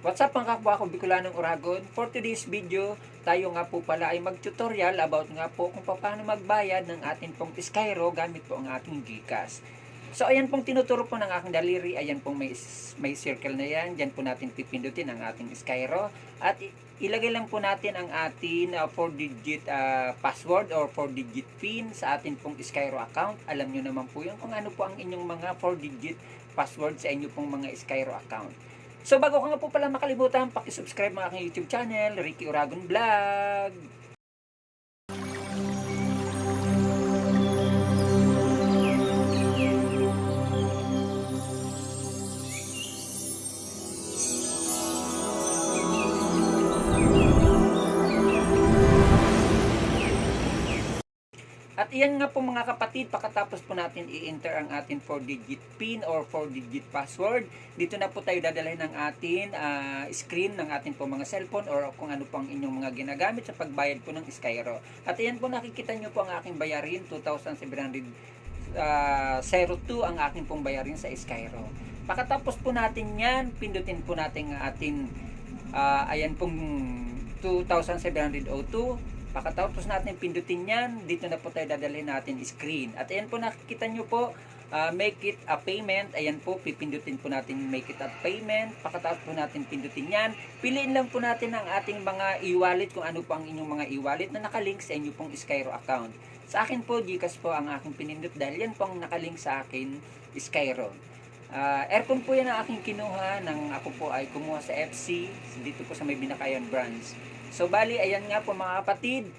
What's up mga kapwa ko, Bicolanong Uragon. For today's video, tayo nga po pala ay mag-tutorial about nga po kung paano magbayad ng ating pong Skyro gamit po ang ating GCash. So ayan pong tinuturo po ng aking daliri, ayan pong may circle na yan, dyan po natin pipindutin ang ating Skyro at ilagay lang po natin ang ating 4-digit password or 4-digit PIN sa ating pong Skyro account. Alam nyo naman po yun kung ano po ang inyong mga 4-digit password sa inyo pong mga Skyro account. So bago ko nga po pala makalimutan, paki-subscribe mga aking YouTube channel, Ricky Uragon Vlog. At iyan nga po mga kapatid, pagkatapos po natin i-enter ang ating 4-digit PIN or 4-digit password, dito na po tayo dadalhin ng ating screen ng ating po mga cellphone or kung ano po ang inyong mga ginagamit sa pagbayad po ng Skyro. At iyan po nakikita nyo po ang aking bayarin, 2,702 ang aking pong bayarin sa Skyro. Pagkatapos po natin yan, pindutin po natin ang ating ayan pong 2,702. Pagkatapos natin pindutin yan, dito na po tayo dadalhin natin screen. At ayan po nakikita nyo po, make it a payment. Ayan po, pipindutin po natin make it a payment. Pagkatapos po natin pindutin yan, piliin lang po natin ang ating mga e-wallet, kung ano po ang inyong mga e-wallet na nakalink sa inyo pong Skyro account. Sa akin po, GCash po ang aking pinindot dahil yan po ang nakalink sa akin Skyro. Aircon po yan ang aking kinuha nang ako po ay kumuha sa FC dito po sa may Binakayan branch. So bali, ayan nga po mga kapatid,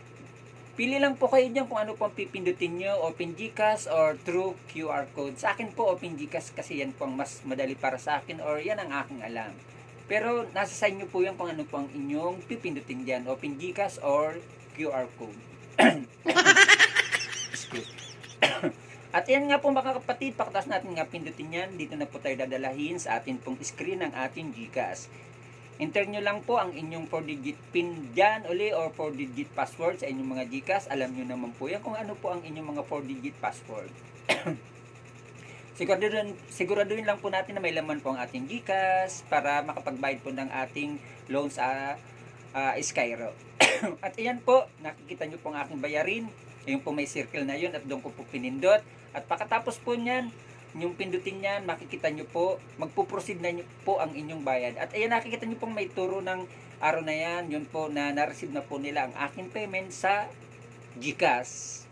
pili lang po kayo dyan kung ano po ang pipindutin nyo, Open GCash or True QR Code. Sa akin po Open GCash kasi yan po ang mas madali para sa akin or yan ang aking alam. Pero nasa sa inyo po yan kung ano po ang inyong pipindutin dyan, Open GCash or QR Code. Excuse. At yan nga po mga kapatid, pagkatapos natin nga pindutin yan, dito na po tayo dadalahin sa atin pong screen ng ating GCash. Enter nyo lang po ang inyong 4-digit PIN dyan uli or 4-digit password sa inyong mga GCash. Alam nyo naman po yan kung ano po ang inyong mga 4-digit password. Siguraduhin lang po natin na may laman po ang ating GCash para makapagbayad po ng ating loan sa Skyro. At ayan po, nakikita nyo po ang aking bayarin. Yung po may circle na yun at doon ko po pinindot. At pagkatapos po nyan, yung pindutin yan, makikita nyo po, magpuproceed na nyo po ang inyong bayad. At ayan, nakikita nyo pong may turo ng araw na yan, yun po na na-receive na po nila ang aking payment sa GCash.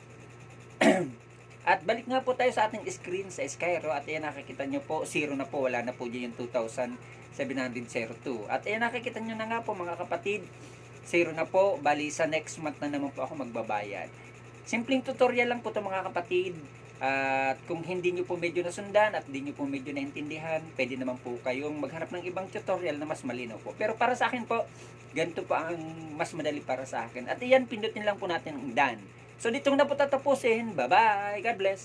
At balik nga po tayo sa ating screen sa Skyro. At ayan, nakikita nyo po, zero na po, wala na po dyan yung 2,702. At ayan, nakikita nyo na nga po mga kapatid, zero na po, bali sa next month na naman po ako magbabayad. Simpleng tutorial lang po ito mga kapatid. At kung hindi nyo po medyo nasundan at hindi nyo po medyo naintindihan, pwede naman po kayong maghanap ng ibang tutorial na mas malinaw po. Pero para sa akin po, ganito po ang mas madali para sa akin. At iyan, pindutin lang po natin ang done. So dito na po tatapusin. Bye-bye. God bless.